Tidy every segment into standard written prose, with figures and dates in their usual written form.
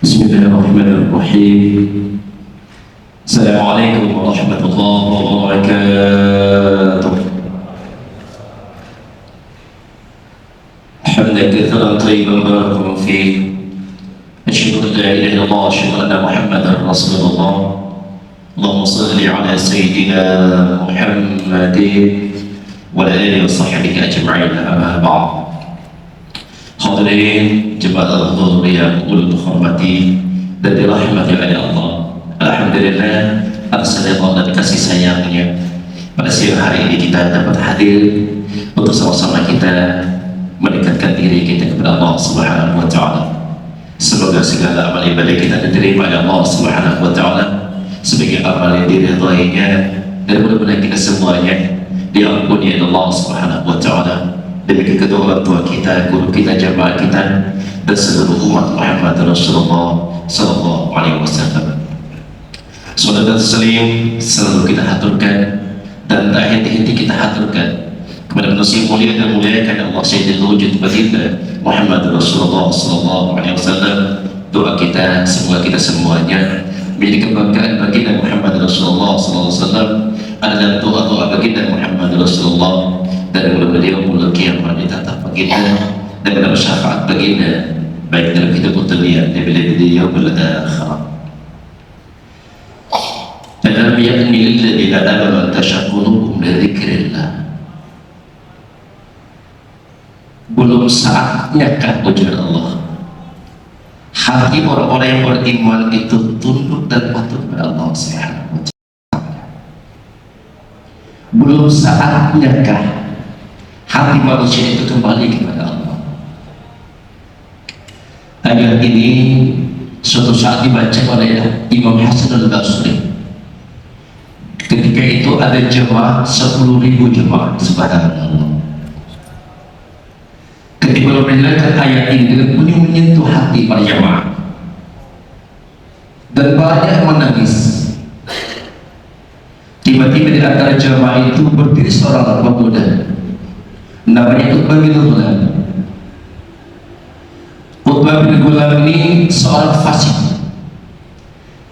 Bismillahirrahmanirrahim. Assalamualaikum warahmatullahi wabarakatuh. Hamdan katsiran tayyiban barakallahu fiik. Asyhadu an la ilaha illallah wa asyhadu anna Muhammadar Rasulullah. Allahumma shalli ala sayyidina Muhammadin wa ala alihi wa sahbihi ajma'in. Amma ba'd. Hadirin jemaah Allah yang hormati dan dirahmati oleh Allah. Alhamdulillah atas ridha dan kasih sayangnya pada siang hari ini kita dapat hadir untuk sama-sama kita mendekatkan diri kita kepada Allah Subhanahu wa taala. Semoga segala amal ibadah kita diterima oleh Allah Subhanahu wa taala sebagai amal yang diridhainya dan mudah-mudahan kita semuanya diampuni oleh Allah Subhanahu wa taala. Demikian kedua orang tua kita, guru kita, jamaah kita, dan seluruh umat Muhammad Rasulullah Sallallahu Alaihi Wasallam. Saudara Salim selalu kita haturkan dan tak henti-henti kita haturkan kepada manusia mulia dan muliakan Allah Sayyidul Wujud Baginda Muhammad Rasulullah Sallallahu Alaihi Wasallam. Doa kita semoga kita semuanya menjadi kebanggaan baginda Muhammad Rasulullah Sallallahu Alaihi Wasallam adalah doa-doa baginda Muhammad Rasulullah, dan mudah-mudahan mulai kiamat ditatap baginda dan mendapat syafaat baginda baik dalam hidup dunia dan bila yaumil akhir. Alam yakni lilladzina amanu tashaqquluhum li dzikrillah. Belum saatnya kan ujar Allah hati orang-orang yang beriman itu tunduk dan patuh kepada Allah Subhanahu wa taala. Belum saatnya kah hati manusia itu kembali kepada Allah. Ayat ini suatu saat dibaca oleh Imam Hasan al-Basri. Ketika itu ada jemaah 10.000 jemaah, subhanallah. Ketika mendengarkan ayat ini dengan menyentuh hati para jemaah dan banyak menangis. Tiba-tiba di antara jemaah itu berdiri seorang pemuda namanya Utbah bin Ghulam. Utbah bin Ghulam ini seorang fasik,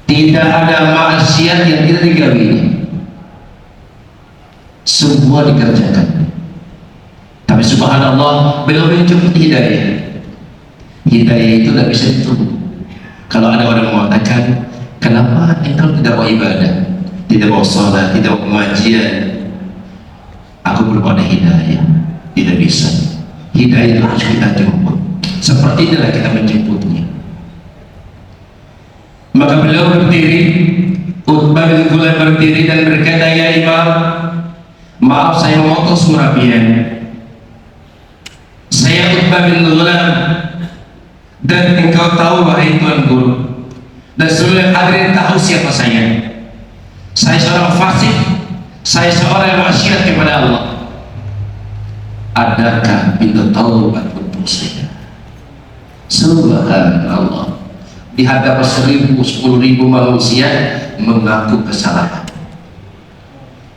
tidak ada maksiat yang tidak digawinya, semua dikerjakan. Tapi subhanallah beliau menjemput hidayah. Hidayah itu tidak bisa ditunggu. Kalau ada orang mengatakan, kenapa engkau tidak mau ibadah, tidak mau sholat, tidak mau pengajian, aku belum ada hidayah. Tidak bisa. Hidayah itu harus kita jemput. Seperti inilah kita menjemputnya. Maka beliau berdiri, Utbah bin Ghulam berdiri dan berkata, ya Imam, maaf saya memotong surabian. Saya Utbah bin Ghulam, dan engkau tahu wahai Tuan Guru dan seluruh hadirin tahu siapa saya. Saya seorang fasik, saya seorang yang maksiat kepada Allah. Adakah minta taubat untuk saya? Subhanallah, di hadapan 10.000 manusia mengaku kesalahan.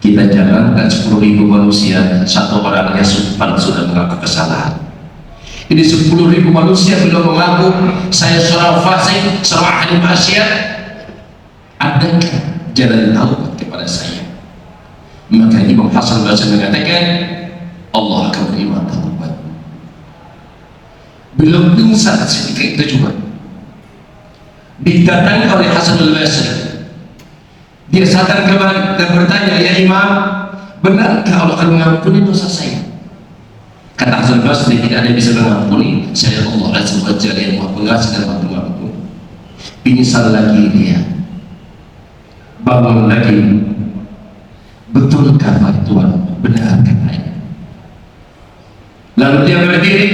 Kita jangankan 10.000 manusia, satu orangnya sudah mengaku kesalahan. Ini 10.000 manusia belum mengaku saya seorang fasik, seorang ahli maksiat. Adakah jalan taubat kepada saya? Maka Imam Hasan Basri mengatakan, Allah akan menerima taubat. Belum pingsan ketika itu juga didatangi oleh Hasan al-Basri. Dia sadar kembali dan bertanya, ya Imam, benarkah Allah akan mengampuni dosa saya? Kata Hasan al-Basri, tidak ada yang bisa mengampuni, saya Allah Azza wa Jalla yang Maha Pengasih dan Maha Pengampun. Pingsan lagi dia, bangun lagi. Betulkah Pak Tuhan? Benarkah saya? Lalu dia berdiri,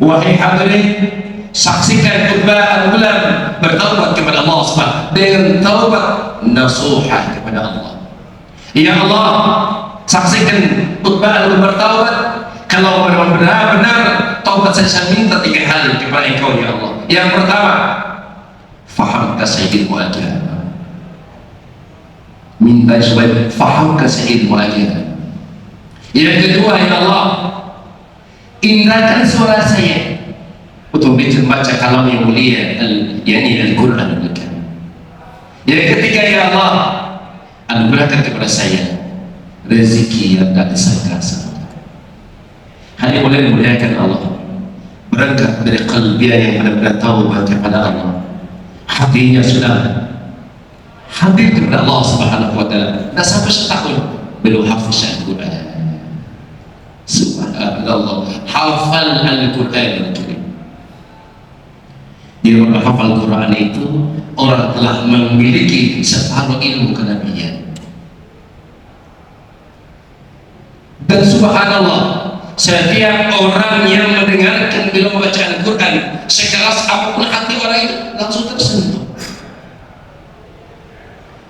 wahai hadirin, saksikan Utbah bin Ghulam bertaubat kepada Allah Subhanahu dengan taubat nasuha kepada Allah. Ya Allah, saksikan Utbah bin Ghulam bertaubat. Kalau benar-benar taubat saya minta 3 hal kepada Engkau ya Allah. Yang pertama, faham ilmu agama. Minta supaya faham ilmu agama. Yang kedua, ya Allah, indahkan suara saya untuk membaca kalam yang mulia, Al-Quran Al-Karim. Yang ketiga, ya Allah, anugerahkan kepada saya rezeki yang tak disangka-sangka. Hanya boleh memuliakan Allah, berangkat dari qalbiah yang benar-benar taubat kepada Allah, hatinya sudah hadir kepada Allah Subhanahu wa Ta'ala. Dah sampai setahun belum hafal Al-Quran. Subhanallah, hafal Al-Quran Al-Karim. Dia menghafal Al-Quran itu orang telah memiliki separuh ilmu kenabian. Dan subhanallah, setiap orang yang mendengarkan bila membaca Al-Quran, sekeras apapun hati orang itu langsung tersentuh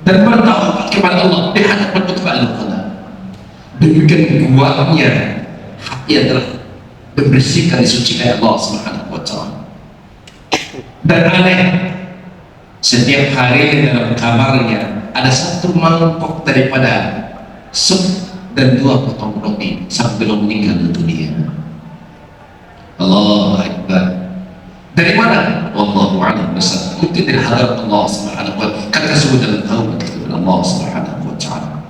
dan bertaubat kepada Allah di hadapan Al-Quran. Demikian kuatnya hati yang telah dibersihkan, disucikan Allah Subhanahu wa Ta'ala. Dan aneh, setiap hari dalam kamarnya ada satu mangkok daripada sup dan 2 potong roti sampai belum meninggal dunia. Allah Akbar. Dari mana? Wallahu a'lam bishawab. Mungkin dari hadarat Allah Subhanahu wa Ta'ala. Kata sebut dalam taubat kepada Allah Subhanahu wa Ta'ala.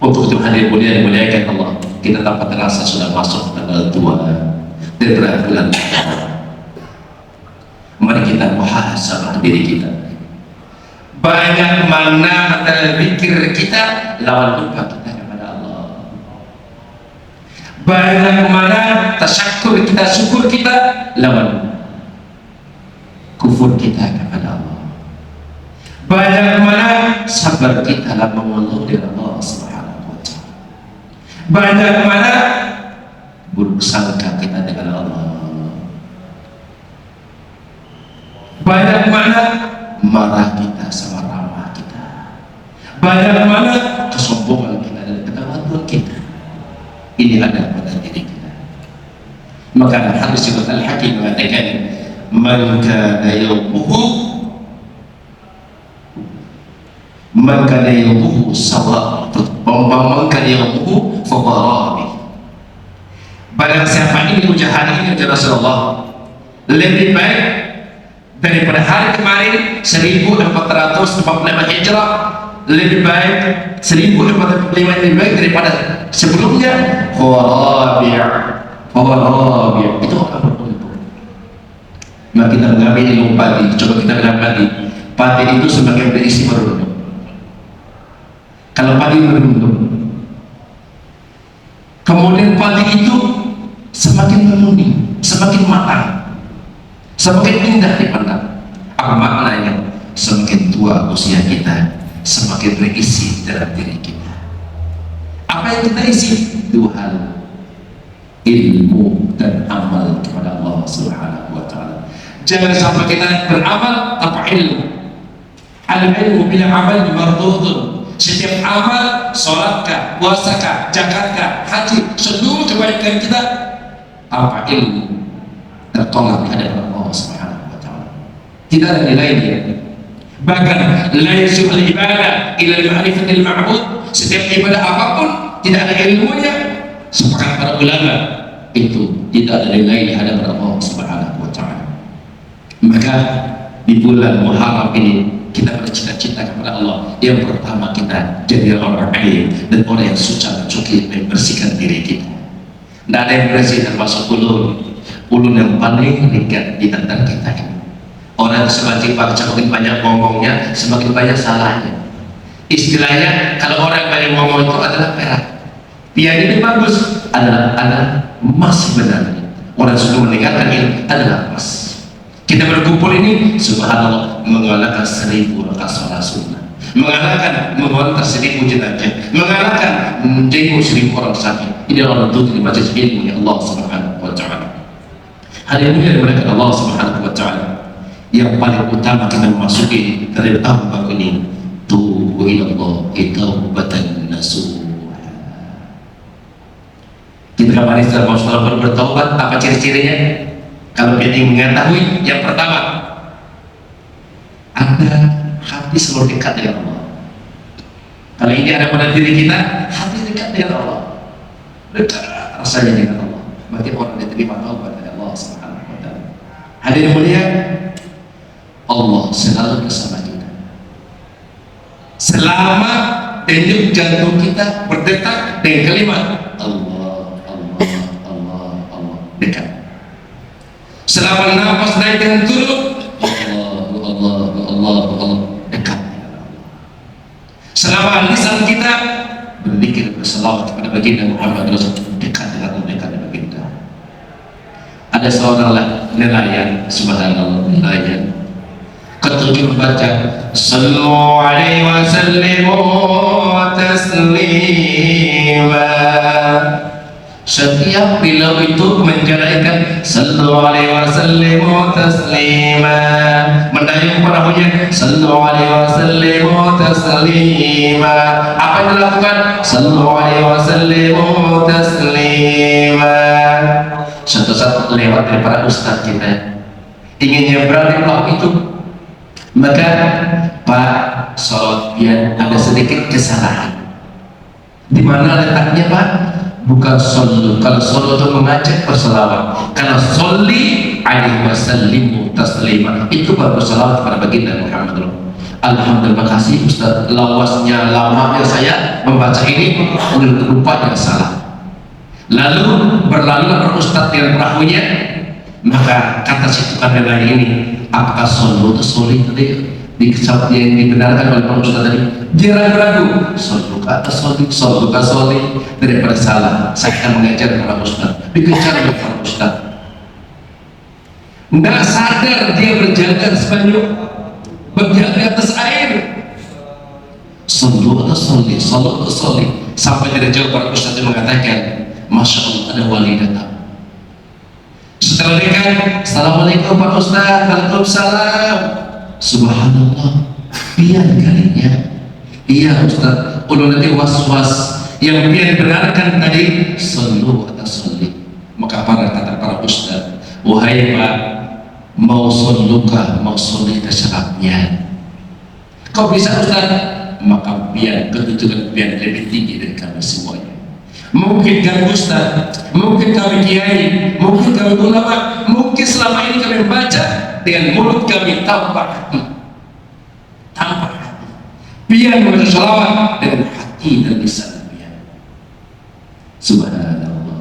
Untuk itu hadir mulia dimuliakan Allah, kita dapat terasa sudah masuk tanggal 2 dan bulan. Mari kita muhasabah diri kita. Banyak mana pikir kita lawan lupa kita kepada Allah. Banyak mana tasyakur kita, syukur kita lawan kufur kita kepada Allah. Banyak mana sabar kita dalam mengeluh dengan Allah Subhanahu wa Ta'ala. Banyak mana buruk sangka kita dengan Allah. Banyak mana marah kita sama ramah kita. Banyak mana kesombongan kita dan ketawaduan kita. Ini ada pada diri kita. Maka hadis Al-Hakim mengatakan, man kana yawmuhu sawa, man kana yawmuhu fadarabi. Barang siapa ini ujar hari ini, ujar Rasulullah, lebih baik daripada hari kemarin 1445 Hijrah, lebih baik 1445 lebih baik daripada sebelumnya. Rabi' itu apa berkumpul. Maka kita mengambil ilmu padi. Coba kita bilang padi itu semakin berisi merunduk. Kalau padi merunduk, kemudian padi itu semakin menguning, semakin matang, semakin indah dipandang. Apa maknanya? Semakin tua usia kita, semakin berisi dalam diri kita. Apa yang kita isi? 2 hal, ilmu dan amal kepada Allah Subhanahu wa Ta'ala. Jangan sampai kita beramal tanpa ilmu. Al-ilmu bila amal mardudun. Setiap amal, sholatkah, puasakah, zakatkah, haji, seluruh kebaikan kita tanpa ilmu tertolak di hadapan Allah Subhanahu wa Ta'ala. Tidak ada nilainya. Bahkan la yasihul ibadah ila ma'rifatil ma'bud. Setiap ibadah apapun tidak ada ilmunya, sepakat para ulama, itu tidak ada nilai di hadapan Allah Subhanahu wa Ta'ala. Maka di bulan Muharram ini kita bercita-cita kepada Allah. Yang pertama, kita jadi orang alim dan orang yang suci membersihkan diri kita. Tidak ada yang bersih termasuk ulun yang paling ringan di antara kita ini. Orang semakin banyak ngomongnya, semakin banyak salahnya. Istilahnya, kalau orang banyak ngomong itu adalah perak, yang ini bagus adalah emas sebenarnya. Orang sudah meninggalkan ini adalah emas. Kita berkumpul ini, subhanallah, mengalahkan 1000 rakaat salat sunnah, mengalahkan mengontar 1000 jenazah, mengalahkan menjenguk 1000 orang sakit. Ini adalah bentuk di majelis ilmu yang Allah Subhanahu wa Ta'ala. Hal ini yang mereka Allah Subhanahu wa Ta'ala. Yang paling utama kita memasuki dari tahun ini, tubu ilallah taubatan nasuha. Kita kemarin setelah bertaubat, apa ciri-cirinya? Kalau kita ingin mengetahui, yang pertama, ada hati selalu dekat dengan Allah. Kalau ini ada pada diri kita, hati dekat dengan Allah, dekat rasanya dengan Allah. Berarti orang diterima taubat dari Allah Subhanahu wa Ta'ala. Hadirin mulia, Allah selalu bersama kita selama denyut jantung kita berdetak dengan kalimat Allah, Allah, Allah, Allah, dekat. Selama nafas naik dan turun, Allah, Allah, Allah, Allah, dekat. Selama lisan kita berzikir berselawat kepada baginda Muhammad Rasulullah, dekat dengan Allah, dekat dengan baginda. Ada seorang nelayan, subhanallah, nelayan ketujuh baca sallu alaihi wa sallimu taslima. Setiap beliau itu menjadikan sallu alaihi wa sallimu taslima, mendayung perahunya sallu alaihi wa sallimu taslima. Apa yang dilakukan? Sallu alaihi wa sallimu taslima. Suatu saat lewat dari para ustaz kita ingin nyebrang di perahu itu, maka Pak sholat biar ada sedikit kesalahan. Di mana letaknya Pak? Bukan solu. Kalau solu itu mengajak berselawat. Kalau sholli alaihi wasallimu taslima, itu baru berselawat kepada baginda Muhammad. Alhamdulillah, kasih Ustaz, lawasnya lamanya saya membaca ini lupa yang salah. Lalu berlalu Ustaz dengan perahunya, maka kata si tukang nelayan ini, apakah solu atau soli tadi yang dibenarkan oleh Pak Ustaz tadi? Dia ragu-ragu, solu atau soli, solu atau soli, daripada salah. Saya akan mengajar kepada Ustaz, dikejar oleh Pak Ustaz. Tidak sadar dia berjalan sebanyak berjalan di atas air. Solu atau soli, solu atau soli, sampai tidak jauh Pak Ustaz yang mengatakan, Masya Allah, ada wali datang. Setelah dekat, assalamualaikum Pak Ustaz, waalaikumsalam. Subhanallah, pian kalinya. Iya Ustaz, ulun nanti was-was. Yang pian benarkan tadi sallu atau salli. Maka kata para Ustaz, wahai Pak, mau salluka, mau salli syaratnya. Kau bisa Ustaz? Maka pian kedudukan pian lebih tinggi dari kami semuanya. Mungkin kami Ustaz, mungkin kami kiai, mungkin kami ulama, mungkin selama ini kami membaca dengan mulut kami tanpa hati, biar membaca sholawat dengan hati dan lisan biar. Subhanallah.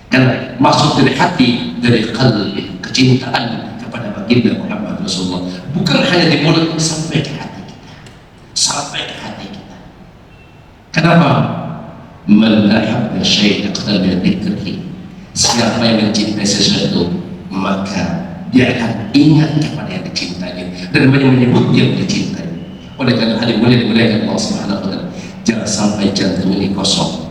Karena maksud dari hati, dari qalbi, kecintaan kepada baginda Muhammad Rasulullah bukan hanya di mulut, sampai ke hati kita, sampai ke hati kita. Kenapa? Man ahabba syai'an iqtada bidzikri. Siapa yang mencintai sesuatu, maka dia akan ingat kepada yang dicintainya dan menyebut yang dicintai. Oleh karena hal mulia dimuliakan Allah Subhanahu wa taala, jangan sampai jantung ini kosong.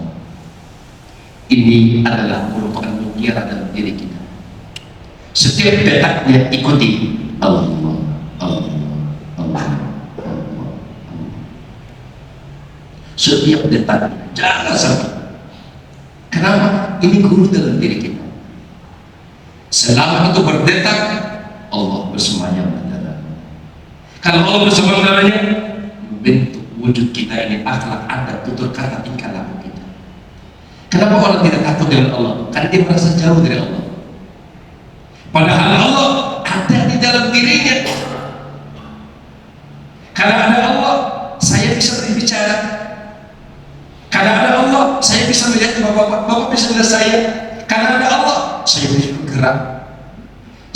Ini adalah merupakan mutiara dalam diri kita. Setiap detaknya ikuti Allah, Allah, Allah, Allah. Setiap detak jangan sampai. Kenapa? Ini guru dalam diri kita. Selama itu berdetak, Allah bersemayam di dalam. Kalau Allah bersemayam dalamnya, membentuk wujud kita ini, akhlak, adat, tutur kata, tingkah laku kita. Kenapa orang tidak takut dengan Allah? Karena dia merasa jauh dari Allah. Padahal Allah ada di dalam dirinya. Karena ada Allah, saya bisa berbicara. Karena ada Allah, saya bisa melihat bapak bisa melihat saya. Karena ada Allah, saya bisa bergerak.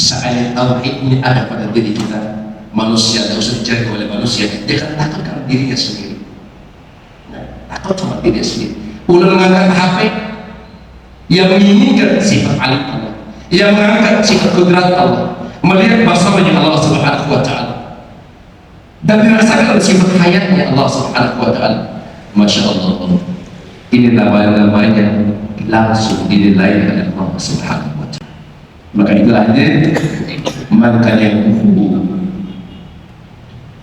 Seandainya tauhid ini ada pada diri kita, manusia tidak usah dijaga oleh manusia, dia akan takut dengan dirinya sendiri. Takut sama dirinya sendiri. Ulun mengangkat HP yang menginginkan sifat alim Allah, yang mengangkat sifat kudrat Allah, melihat bahasanya Allah Subhanahu wa taala, dan dirasakan sifat hayatnya Allah Subhanahu wa taala. Masya Allah, ini nama-namanya langsung dinilai oleh Allah Subhanahu wa taala. Maka itulah maka yang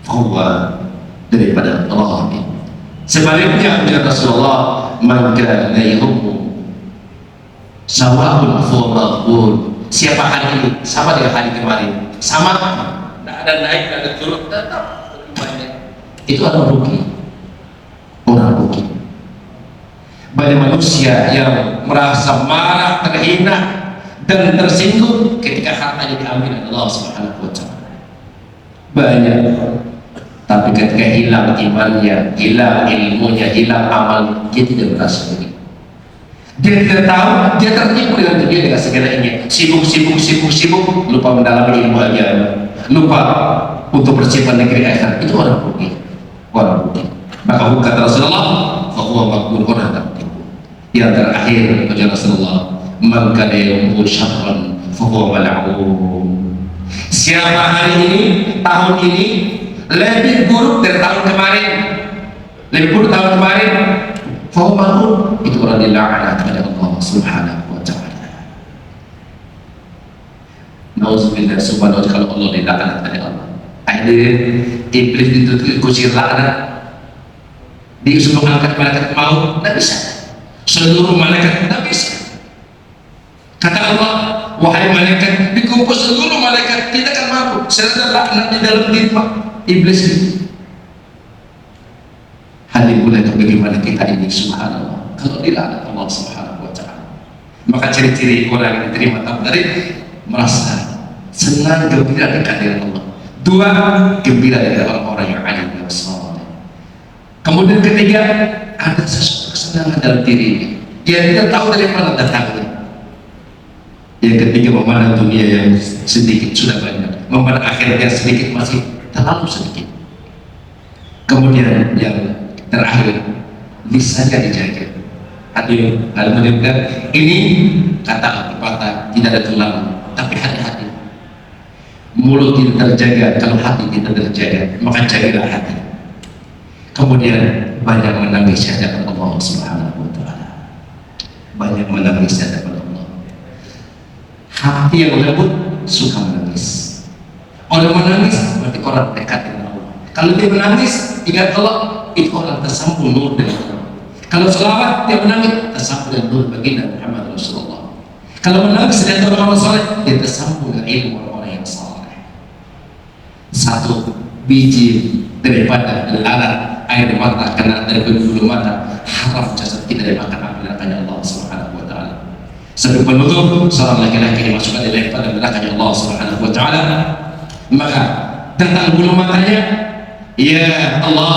bahwa daripada Allah. Sebaliknya kata Rasulullah, maka yahum sawa'un fawqul. Siapa hari ini sama dengan hari kemarin, sama, tidak ada naik, tidak ada turun, tetap banyak. Itu adalah rugi. Orang rugi. Banyak manusia yang merasa marah, terhina dan tersinggung ketika hartanya diambil oleh Allah Subhanahu wa Ta'ala. Banyak, tapi ketika hilang imannya, hilang ilmunya, hilang amal, dia tidak merasa begitu. Dia tidak tahu, dia tertipu dengan dunia dengan segalanya. Sibuk, lupa mendalami ilmu agama, lupa untuk bersimpan negeri akhirat. Itu orang rugi, orang rugi. Maka kata Rasulullah, "Fahuwa makmur," orang tertipu. Yang terakhir kata Rasulullah, "Man kana yaqulu syarran fahuwa mal'un." Siapa hari ini, tahun ini lebih buruk dari tahun kemarin, lebih buruk tahun kemarin, fahuwa mal'un, itu orang dilaknat oleh Allah Subhanahu wa Ta'ala. Nauzubillah, subhanallah, kalau Allah dilaknat oleh Allah. Akhirnya iblis ditutup kusir laknat, disuruh angkat malaikat maut, tidak bisa. Seluruh malaikat tidak bisa. Kata Allah, wahai malaikat, dikumpul seluruh malaikat, tidak akan mampu. Serta laknat di dalam diri iblis itu. Hadir mulai bagaimana kita ini, subhanallah, kalau dilaknat Allah Subhanahu wa Ta'ala. Maka ciri-ciri orang yang diterima tamu tadi merasa senang, gembira dekat dengan Allah. Dua, gembira dengan orang-orang yang alim dan saleh. Kemudian ketiga, ada sesuatu kesenangan dalam diri ini. Dia tidak tahu dari mana datangnya. Yang ketiga, memandang dunia yang sedikit sudah banyak, memandang akhirat yang sedikit masih terlalu sedikit. Kemudian yang terakhir, lisannya dijaga. Hadir, alhamdulillah, ini kata pepatah tidak ada tulang, tapi hati-hati. Mulut tidak terjaga, kalau hati tidak terjaga, maka jagalah hati. Kemudian banyak menangis di hadapan Allah Subhanahu wa Ta'ala. Banyak menangis di hadapan Allah. Hati yang lembut suka menangis. Orang menangis berarti orang dekat dengan Allah. Kalau dia menangis, ingat Allah, itu orang tersambung nur dengan Allah. Kalau selawat dia menangis, tersambung dengan nur baginda Muhammad Rasulullah. Kalau menangis dengan orang saleh, dia tersambung dengan ilmu orang yang saleh. Satu biji daripada lalat air mata kena dari bulu mata, haram jasad kita dimakan api nerakanya Allah Subhanahu wa Ta'ala. Sampai penutup, seorang laki-laki dimasukkan di pada nerakanya Allah Subhanahu wa Ta'ala. Maka tentang bulu matanya, ya Allah,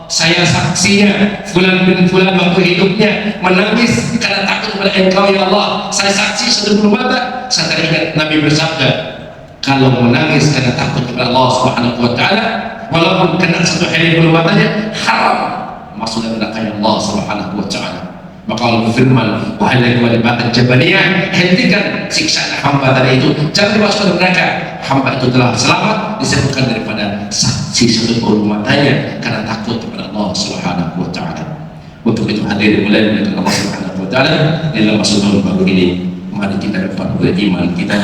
saya saksinya fulan bin fulan waktu hidupnya menangis karena takut kepada Engkau ya Allah. Saya saksi satu bulu mata. Saya teringat Nabi bersabda, kalau menangis karena takut kepada Allah Subhanahu wa Ta'ala, walaupun kena satu helai bulu matanya, haram masuk dalam nerakanya Allah Subhanahu wa Ta'ala. Maka Allah berfirman, wahai laki-laki Jabaniyah, hentikan siksaan hamba tadi itu, jangan dimasukkan neraka. Hamba itu telah selamat disebutkan daripada saksi satu bulu matanya karena takut kepada Allah Subhanahu wa Ta'ala. Untuk itu hadir mulai dengan Allah Subhanahu wa Ta'ala dalam masuk tahun baru ini. Mari kita dapat iman kita,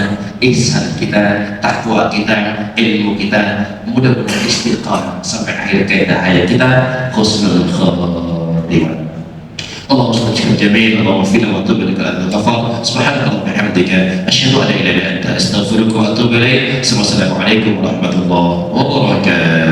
ihsan kita, takwa kita, ilmu kita, mudah-mudahan istiqamah sampai akhir kaidah hayat kita, husnul khatimah. اللهم صل وسلم جميل اللهم اغفر لنا وتوب اليك انت الغفار سبحانك اللهم وبحمدك اشهد ان لا اله الا انت استغفرك واتوب اليك السلام عليكم ورحمه الله وبركاته.